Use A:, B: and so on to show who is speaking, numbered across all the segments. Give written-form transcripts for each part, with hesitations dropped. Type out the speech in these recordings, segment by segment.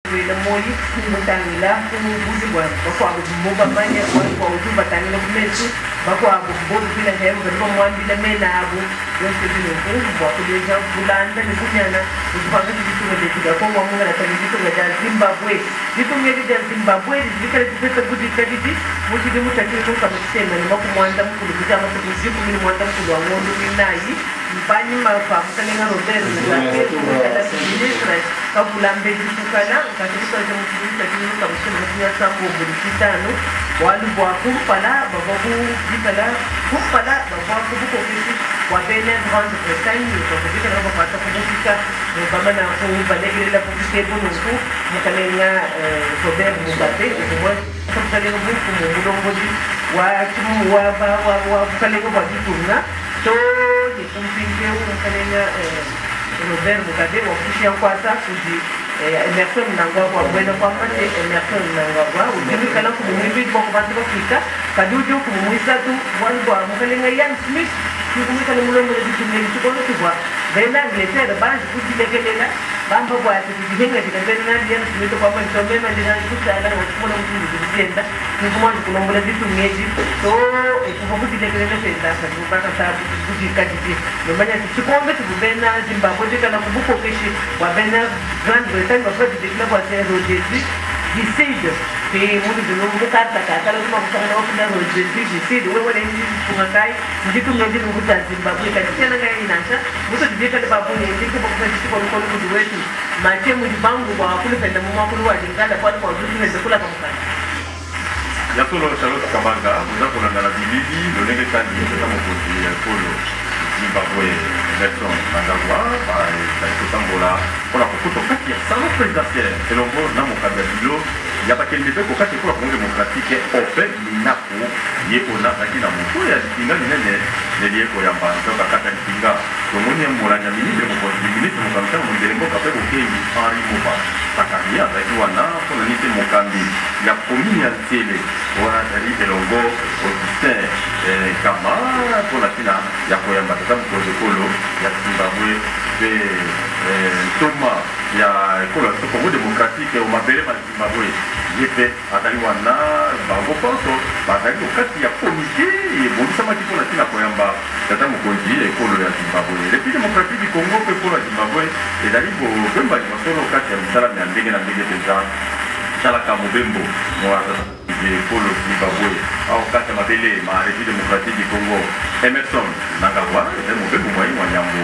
A: Le moyi kumutangila kumubuzi bwa kwa muba manya kwa ujuba tangila kumesu bakwa bodu bila hemu kwa mwambi la mena abu yote dino kwa kuleja bulanda ni kunyana ukipanga kitu ngetiga kwa mwamunga na tani kitu ngeta Zimbabwe kitu ngeti ya Zimbabwe zikale zipesa budi kaditi mushi dimu takile kwa kusema ni makumwanda mkulu kujama kuziku mini mwanda mkulu wa ngondo minayi mpanyi mafa mkalenga Robert Mugabe kala ministre kabulambe dikukala katika jamhuri ya Kenya kamshina ya sambo bulitano walu bwa kumpala bababu dikala kumpala bababu ko kisi wa bene grande bretagne ko dikala ko pata ko dikika baba na ko balege la publicité bononko mkalenga Robert Mugabe ko kalenga buku mulongozi wa kalenga bwa ditunga to ni kumpinge mkalenga Robert Mugabe wa kushia kwanza kuji Emerson Mnangagwa bwena kwa mate Emerson Mnangagwa ujumi kana kumumimbi kwa kubati kwa fika kadujo kumumisa tu wangu wa mkalenga Ian Smith kumumisa ni mulongo ya jitumeli tukono tuwa bena ngletera banji kujilegelela bamba kwa tujihenga jikabena Ian Smith kwa mate tomema ndina kusala na kumona mtungu kujenda kumona kulombola jitumeli so kujilegelela tenda kubaka sabu kujikajiji nomanya tukombe tubena Zimbabwe kana kubuko keshi wa bena Grande Bretagne va faire des clubs à Jésus décide que mundo de novo kata kata lo kuma kusanga na kuna Jésus décide wewe wale ni kumakai ndiku ngezi ngo ta Zimbabwe ka tena ngai inacha muto dibeka le babu ni ndiku kwa kwa kwa mundo wetu mache mu bangu kwa kule penda mama kule wa jingala kwa kwa zuzu ne kula kwa mkani
B: ya tolo Charlotte Kabanga muza kulangana bilili lolenge kandi ya mokonzi ya kolo Zimbabwe Emerson Mnangagwa baikotambola mpona kokuta kati ya salon présidentiel elongo na mokambi ya bilo ya bakende mpe kokati mpona kongo démocratique ope minako ye ona azalaki na moto ya lipinga linene neli ekoyamba nzoka kati ya lipinga tomoni ya molandi ya ministre mokonzi ministre mokambi ntango mondele mboka mpe kokei Henri Moba Sakari azalaki wana mpona nini te mokambi ya komini ya ntiele wana azali elongo Augustin Kama mpona ntina ya koyamba tata mokonzi ekolo ya Zimbabwe mpe ntoma ya ekolo ya Congo démocratique omabele ma Zimbabwe ye mpe azali wana bango mponso bazali lokati ya komite ebongisamaki mpona ntina koyamba tata mokonzi ekolo ya Zimbabwe république démocratique du Congo mpe ekolo ya Zimbabwe ezali bobembani masolo kati ya misalami ya ndenge na ndenge mpenza talaka mobembo ekolo Zimbabwe au kati ya mabele ma république démocratique du Congo Emerson Mnangagwa ezali mobembo mwai mwa nyambo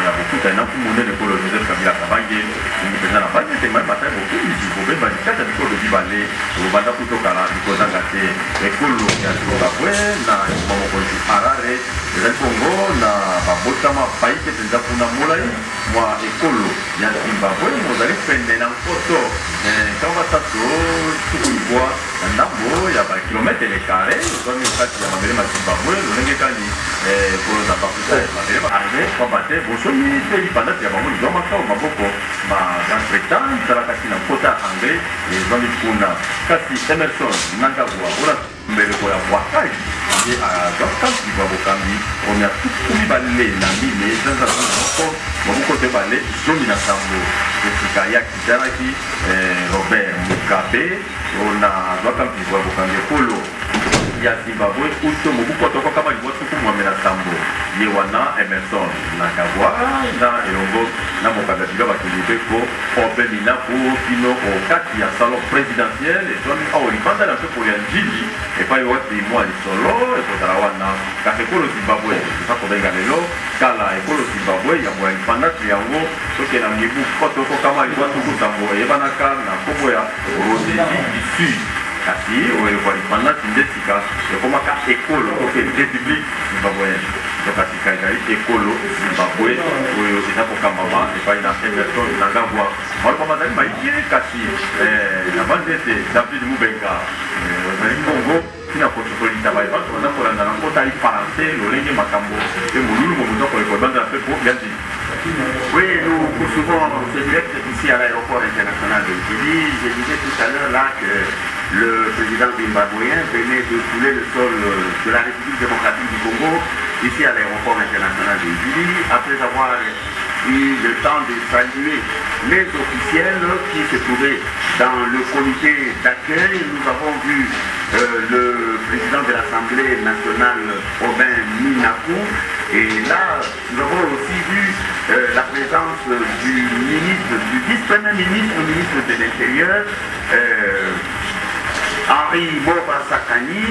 B: ya kokuta na monene ekolo Joseph Kabila Kabange ningi mpenza na bange te mai matai bokimisi bobembani kati ya bikolo bibale obanda kutokala bikozanga te ekolo ya Zimbabwe na mokonzi Harare ezali bongo na babotama baike mpenza kuna molai mwa ekolo ya Zimbabwe mozali pene na nkoto kamba tato tukuibwa na ndambo ya bakilometre kare ezwami okati ya mabele ma Zimbabwe lolenge kani koloza bakuta mabele arrive kwa bate bosomi mpe lipandati ya bango lizwamaka maboko ma Grande Bretagne talakasi na nkota anglais ezwami kuna kasi Emerson Mnangagwa ona mbeleko ya bwakali ye azwakambi bwa bokambi omia tukumi bale na mine zanza moko maboko te bale zomi na sambo esika ya kitalaki Robert Mugabe ona azwakambi bwa bokambi ekolo ya Zimbabwe uto mobuko toko kama libo tuku mwamena sambo ye wana Emerson Mnangagwa na elongo na mokambi ya bilo bakilibe ko ope minako kino okati ya salon présidentiel ezwami awo libanda na mpe ya njili epai wati mwa lisolo ekozala wana kasi ekolo Zimbabwe eza kobenga lelo kala ekolo Zimbabwe yango ya lipandati yango soki na mibu kotoko kama libo tuku sambo eyebanaka na kombo ya Rhodésie du Sud kasi oyo kwa lipandati nde sika ekomaka ekolo oke république zimbabwéenne tokasi ezali ekolo Zimbabwe oyo eza kokambama epai na Emerson Mnangagwa maloba bazali maiki kasi na bandi ete David Mubenga ozali bongo tina kotokolisa bayebantu baza kolanda na nkota ali français lolenge makambo mpe molulu momoza koleka ebanda na mpe po bianzi.
C: Oui, nous souvent c'est direct ici à l'aéroport international de Djibouti. Je disais tout à l'heure là que le président zimbabwéen venait de fouler le sol de la République démocratique du Congo ici à l'aéroport international de Djibouti après avoir eu le temps de saluer les officiels qui se trouvaient dans le comité d'accueil. Nous avons vu le président de l'Assemblée nationale, Aubin Minakou, et là, nous avons aussi vu la présence du ministre, du vice-premier ministre, ministre de l'Intérieur, Henri Boba Sakani.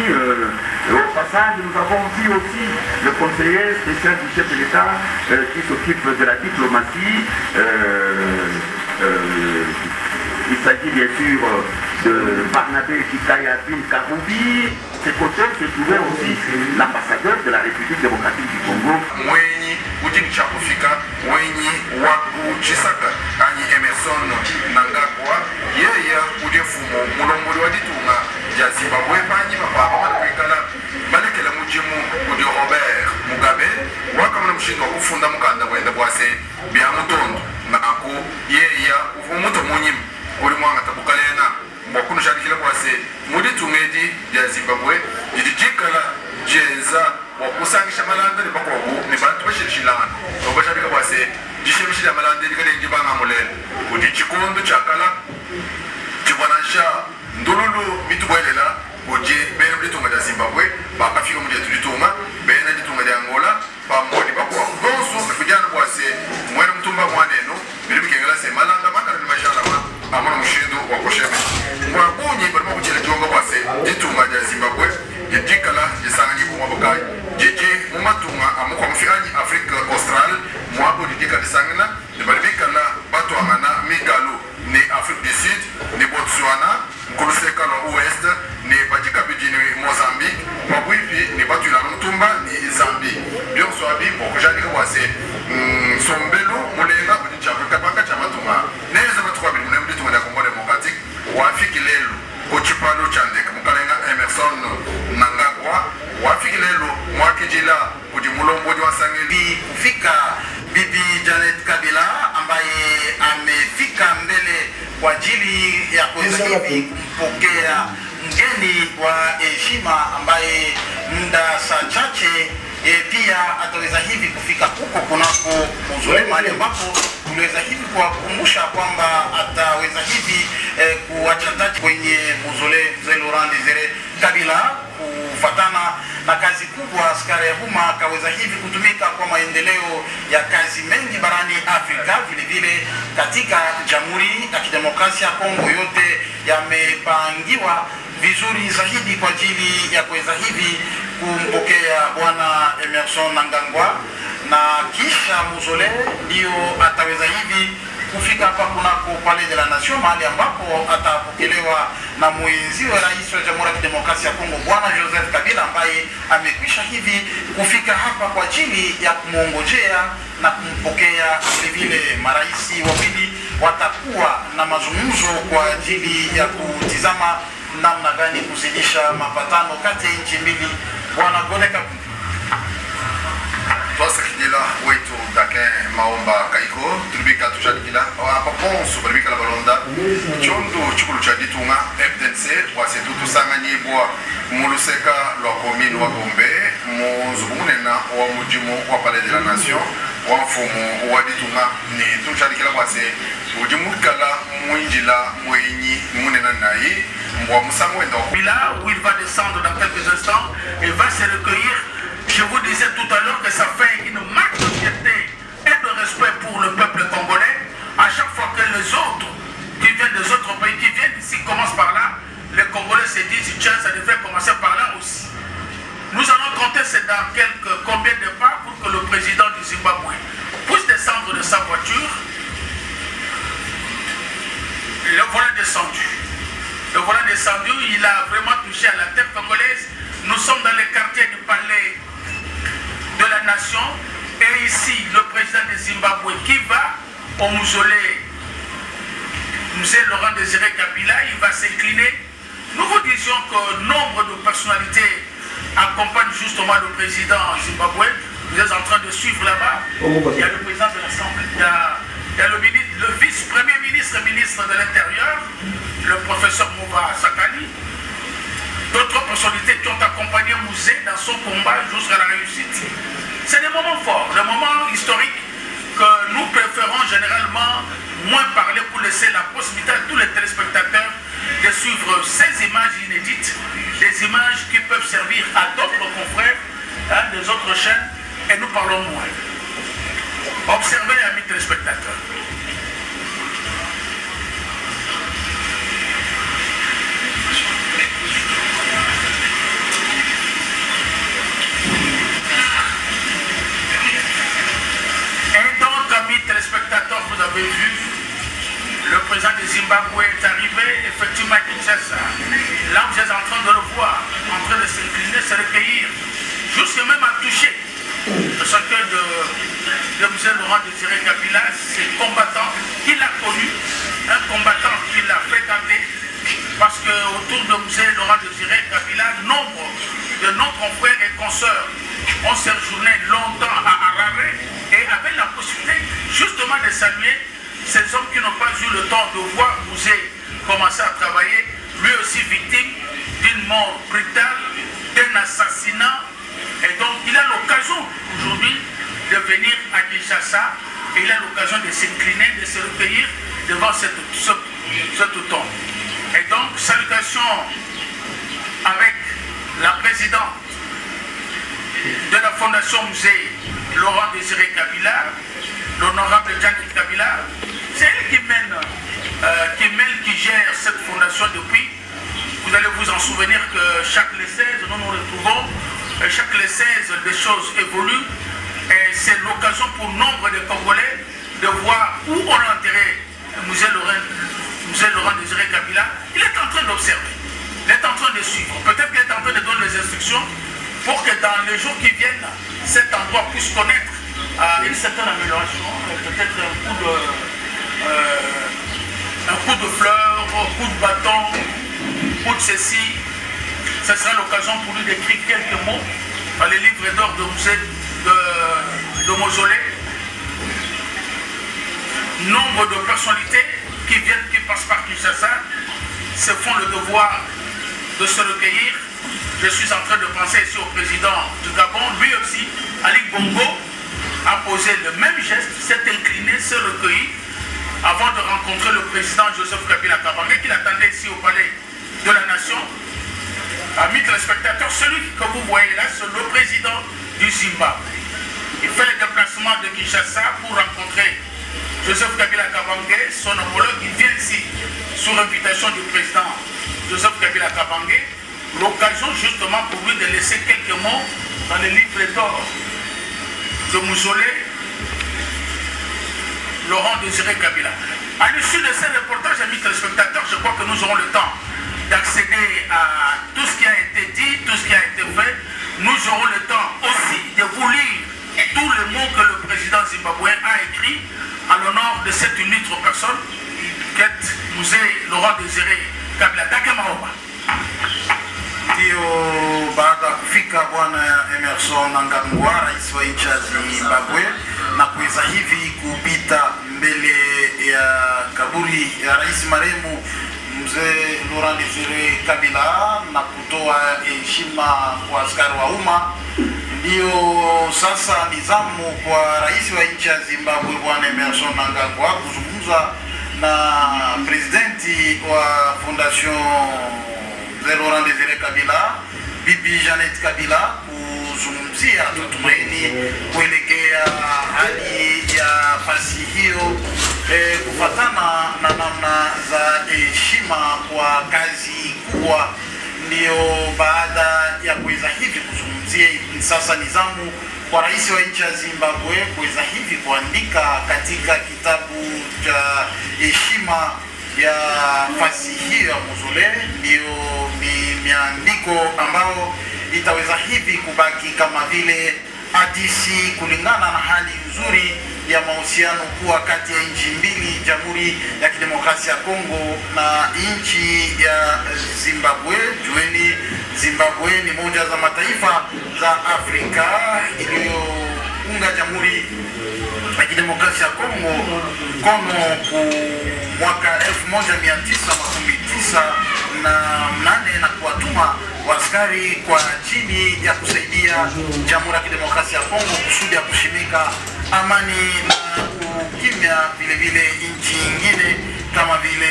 C: Au passage, nous avons vu aussi le conseiller spécial du chef de l'État qui s'occupe de la diplomatie. Il s'agit bien sûr de Barnabé Kikaya Bin Karoubi. Ses côtés se trouvait aussi l'ambassadeur de la République démocratique du Congo.
D: Mwenyi ujini chakufika, mwenyi waku chisaka, ani Emerson Nangagwa, yeya ujefumo, mulomboli wa ditunga, ya Zimbabwe panyi mapapa manakwekala, balekela mujimu udi Robert Mugabe, wakamuna mshinga kufunda mukanda wenda bwase, bia mutondo, na aku, yeya ufumuto munyimu, uli mwanga tabukalena, mwakunu shadikila bwase, mudi tungedi ya Zimbabwe, jidijikala, jeza, wakusangisha malanda ni bakwabu, ni bantu bashirishilana, wabashabika bwase, jishirishila malanda ni kade njibanga mulele, udi chikondo chakala, chibwanansha, ndululu mitubwelela, uje bene mditunga ya Zimbabwe, bakafika mdia tulitunga, bene ditunga ya Angola, pamodi bakwabu, gonso, nakujana bwase, mwene mtumba mwaneno, bilibikengela se malanda makara ni mashalama, amona mushindo wakosheme. Mwabunyi barimo kuchele jonga bwase, ditunga ya Zimbabwe, jikala jisanga jibu mwabukai, jiji mumatunga amukwa mfianyi Afrika Austral, mwabu didika disangina, nibaribikala batu angana Migalu, ni Afrique du Sud, ni Botswana, mkuluseka na Ouest, ni bajika bijini Mozambique, mwabuipi ni batu ilana mtumba ni Zambie. Bion swabi, mwakujanika bwase, sombelo, mulenga, kudinchi Afrika baka chamatunga. Neza batuwa bili mune mditunga ya Congo Democratique, wafiki lelu, kuchipalo chandeka, mukalenga Emerson Nangagwa, wafiki lelu, mwakijila, kujimulombo wa sangeli.
E: Kufika Bibi Janet Kabila ambaye amefika mbele kwa ajili ya kuweza hivi kumpokea mgeni wa heshima ambaye muda saa chache pia ataweza hivi kufika huko kunako mausoleo mahali ambapo tuliweza hivi kuwakumbusha kwamba ataweza hivi kuacha taji kwenye mausoleo Mzee Laurent Desire Kabila kufatana na kazi kubwa askari ya umma akaweza hivi kutumika kwa maendeleo ya kazi mengi barani Afrika. Vile vile katika Jamhuri ya Kidemokrasia ya Kongo yote yamepangiwa vizuri zaidi kwa ajili ya kuweza hivi kumpokea bwana Emerson Nangagwa, na kisha mausoleo ndio ataweza hivi kufika hapa kunako Palais de la Nation mahali ambapo atapokelewa na mwenzi wa rais wa Jamhuri ya Kidemokrasia ya Kongo bwana Joseph Kabila ambaye amekwisha hivi kufika hapa kwa ajili ya kumwongojea na kumpokea. Vile vile marais wawili watakuwa na mazungumzo kwa ajili ya kutizama namna gani kuzidisha mapatano kati ya nchi mbili. Bwana Goleka
D: Tosa kijila wetu dake maomba kaiko tulibika tushadikila hapa ponso balibika la balonda chondo chukulu cha ditunga FDC wase tutu sanga nyibwa muluseka lwa commune wa Gombe muzumunena wa mujimu wa Palais de la Nation wa mfumu wa ditunga ni tushadikila wase ujimu kala mwinjila mwenyi munena nai mwa musango endo
E: là où il va descendre dans quelques instants et va se recueillir. Je vous disais tout à l'heure que ça fait une marque de fierté et de respect pour le peuple congolais. À chaque fois que les autres qui viennent des autres pays, qui viennent ici, commencent par là, les Congolais se disent, tiens, ça devrait commencer par là aussi. Nous allons compter c'est dans combien de pas pour que le président du Zimbabwe puisse descendre de sa voiture. Le voilà descendu. Le voilà descendu, il a vraiment touché à la tête congolaise. Nous sommes dans les quartiers du palais de la nation, et ici le président de Zimbabwe qui va au mausolée Mzee Laurent Desire Kabila, il va s'incliner. Nous vous disions que nombre de personnalités accompagnent justement le président zimbabwe. Vous êtes en train de suivre là-bas. Il y a le président de l'Assemblée, il y a le vice-premier ministre, ministre de l'Intérieur, le professeur Mouba Sakani. D'autres personnalités qui ont accompagné Mzee dans son combat jusqu'à la réussite. C'est des moments forts, des moments historiques que nous allons généralement moins parler pour laisser la possibilité à tous les téléspectateurs de suivre ces images inédites, des images qui peuvent servir à d'autres confrères des autres chaînes, et nous parlons moins. Observez, amis téléspectateurs. Et donc, amis téléspectateurs, vous avez vu, le président du Zimbabwe est arrivé effectivement à Kinshasa. Là, vous êtes en train de le voir, en train de s'incliner, se recueillir, jusqu'à même à toucher le cercueil de M. Laurent Désiré Kabila, ses combattants qu'il a connus, un combattant qu'il a fréquenté, parce qu'autour de M. Laurent Désiré Kabila, nombre de nos confrères et consoeurs ont séjourné longtemps à Harare et avaient la possibilité justement de saluer ces hommes qui n'ont pas eu le temps de voir Mouzé commencer à travailler, lui aussi victime d'une mort brutale, d'un assassinat. Et donc il a l'occasion aujourd'hui de venir à Kinshasa et il a l'occasion de s'incliner, de se recueillir devant ce tombe. Et donc salutations avec la présidente de la Fondation Musée Laurent Désiré Kabila, l'honorable Janet Kabila. C'est elle qui gère cette fondation depuis. Vous allez vous en souvenir que chaque les 16, nous nous retrouvons. Et chaque les 16, des choses évoluent. Et c'est l'occasion pour nombre de Congolais de voir où on a enterré Musée Laurent Désiré Kabila. Il est en train d'observer. Il est en train de suivre. Peut-être qu'il est en train de donner des instructions pour que dans les jours qui viennent, cet endroit puisse connaître une certaine amélioration, peut-être un coup de fleurs, un coup de bâton, un coup de ceci. Ce sera l'occasion pour lui d'écrire quelques mots dans les livres d'or de Mausolée. Nombre de personnalités qui viennent, qui passent par Kinshasa, se font le devoir de se recueillir. Je suis en train de penser ici au président du Gabon, lui aussi, Ali Bongo, a posé le même geste, s'est incliné, s'est recueilli avant de rencontrer le président Joseph Kabila Kabange qui l'attendait ici au palais de la nation. Amis téléspectateurs, celui que vous voyez là, c'est le président du Zimbabwe. Il fait le déplacement de Kinshasa pour rencontrer Joseph Kabila Kabange, son homologue. Il vient ici sous l'invitation du président Joseph Kabila Kabange. L'occasion justement pour lui de laisser quelques mots dans les livres d'or de Mausolée Laurent Désiré Kabila. À l'issue de ces reportages, amis téléspectateurs, je crois que nous aurons le temps d'accéder à tout ce qui a été dit, tout ce qui a été fait. Nous aurons le temps aussi de vous lire tous les mots que le président zimbabwéen a écrits en l'honneur de cette unique personne qu'est Musée Laurent Désiré Kabila. Dakemaoba.
F: Ndio baada ya kufika bwana Emerson Mnangagwa, rais wa nchi ya Zimbabwe, na kuweza hivi kupita mbele ya kaburi ya rais marehemu mzee Laurent Désiré Kabila na kutoa heshima kwa askari wa umma, ndio sasa ni zamu kwa rais wa nchi ya Zimbabwe bwana Emerson Mnangagwa kuzungumza na presidenti wa Fondation Laurent Désiré Kabila, Bibi Janet Kabila, kuzungumzia tumaini kuelekea hali ya fasi hiyo kufatana na namna za heshima kwa kazi kubwa. Ndio baada ya kuweza hivi kuzungumzia, sasa nizamu kwa rais wa nchi ya Zimbabwe kuweza hivi kuandika katika kitabu cha heshima ya fasi hiyo ya Mausolée. Ndio miandiko ambao itaweza hivi kubaki kama vile hadithi kulingana na hali nzuri ya mahusiano kuwa kati ya nchi mbili, Jamhuri ya Kidemokrasia ya Kongo na nchi ya Zimbabwe. Jueni Zimbabwe ni moja za mataifa za Afrika iliyounga Jamhuri ya Kidemokrasia ya Kongo mkono mwaka 1998 na kuwatuma waskari kwa chini ya kusaidia Jamhuri ya Kidemokrasia ya Kongo kusudi ya kushimika amani na kimya. Vile vile nchi nyingine kama vile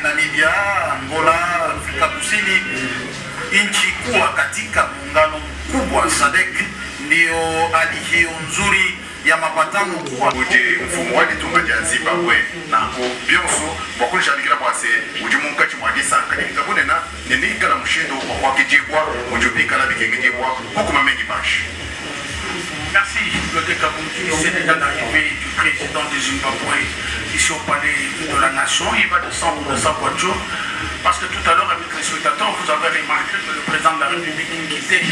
F: Namibia, Angola, Afrika Kusini, nchi kuwa katika muungano mkubwa SADC, ndio hali hiyo nzuri ya mapatano kuwa
D: kuti mfumo wadi tumbaja Zimbabwe na ko byonso bakoresha bikira kwase uji munkachi mwadisa kadika bonena neniga na mushindo kwa kijibwa mujubika na bikengejibwa hukuma mengi bash.
G: Merci Dr Kabouki, c'est déjà l'arrivée du président du Zimbabwe ici au palais de la nation. Il va descendre de sa voiture parce que tout à l'heure avec les spectateurs vous avez remarqué que le président de la République quittait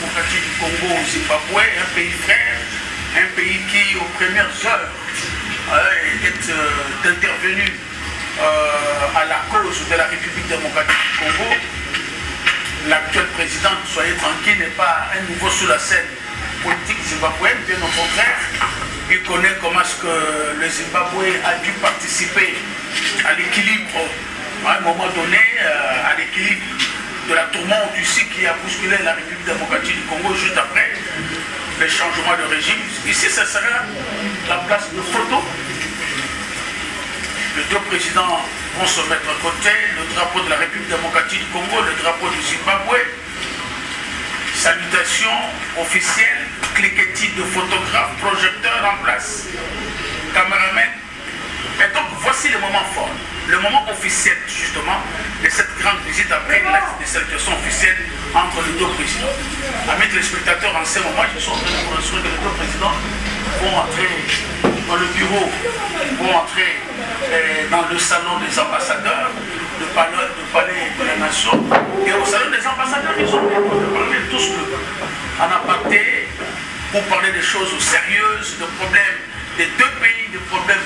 G: démocratique du Congo au Zimbabwe, un pays frère, un pays qui, aux premières heures, est intervenu à la cause de la République démocratique du Congo. L'actuel président, soyez tranquille, n'est pas un nouveau sous la scène politique zimbabwéenne, bien au contraire. Il connaît comment est-ce que le Zimbabwe a dû participer à l'équilibre, à un moment donné, à l'équilibre de la tourmente ici qui a bousculé la République démocratique du Congo juste après le changement de régime. Ici, ce sera la place de photo. Les deux présidents vont se mettre à côté, le drapeau de la République démocratique du Congo, le drapeau du Zimbabwe. Salutations officielles, cliquetis de photographes, projecteurs en place, caméramen. Et donc voici le moment fort, le moment officiel justement de cette grande visite après des salutations officielles entre les deux présidents. Amis téléspectateurs, en ce moment, je suis en train de vous rassurer que les deux présidents vont entrer dans le bureau, vont entrer dans le salon des ambassadeurs, le palais de la nation. Et au salon des ambassadeurs, ils ont parlé tous en aparté pour parler des choses sérieuses, des problèmes des deux pays, des problèmes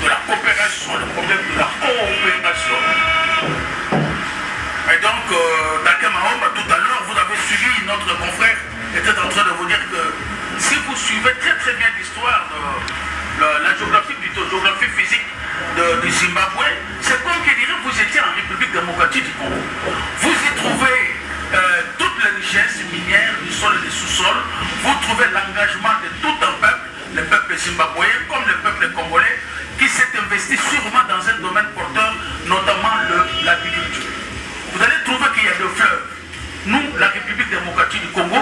G: de la coopération, des problèmes de la coopération. Et donc, Dakem Mahoma, tout à l'heure, vous avez suivi, notre confrère était en train de vous dire que si vous suivez très bien l'histoire de la géographie, plutôt géographie physique du Zimbabwe, c'est comme qui dirait vous étiez en République démocratique du Congo. Vous y trouvez toutes les richesses minières du sol et du sous-sol, vous trouvez l'engagement de tout un peuple, le peuple zimbabwéen comme le peuple congolais, qui s'est investi sûrement dans un domaine porteur, notamment l'agriculture. Vous allez trouver qu'il y a deux fleuves. Nous, la République démocratique du Congo,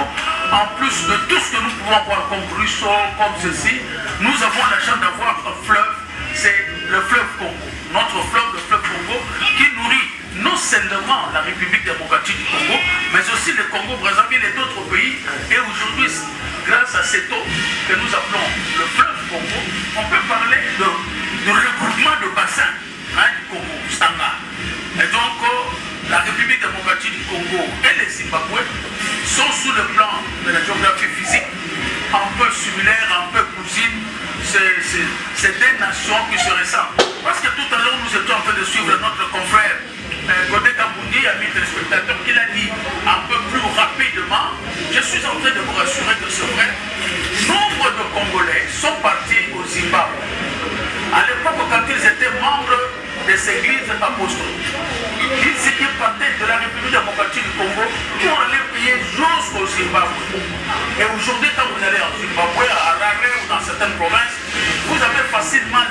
G: en plus de tout ce que nous pouvons voir comme ruisseau, comme ceci, nous avons la chance d'avoir un fleuve, c'est le fleuve Congo. Notre fleuve, le fleuve Congo, qui nourrit non seulement la République démocratique du Congo, mais aussi le Congo-Brazzaville et d'autres pays. Et aujourd'hui, grâce à cette eau que nous appelons le fleuve Congo, on peut parler de regroupement de bassins du Congo, Stanga. Et donc, la République démocratique du Congo et les Zimbabwe sont sous le plan de la géographie physique un peu similaires, un peu cousines. C'est des nations qui se ressemblent. Parce que tout à l'heure, nous étions en train de suivre notre confrère Godé Kaboundi, ami téléspectateur, qui l'a dit un peu plus rapidement. Je suis en train de vous rassurer que c'est vrai. Nombre de Congolais sont partis au Zimbabwe. À l'époque, quand ils étaient membres des églises apostoliques, ils étaient partis de la République démocratique du Congo pour aller payer jusqu'au Zimbabwe. Et aujourd'hui, quand vous allez en Zimbabwe, à Harare ou dans certaines provinces, vous avez facilement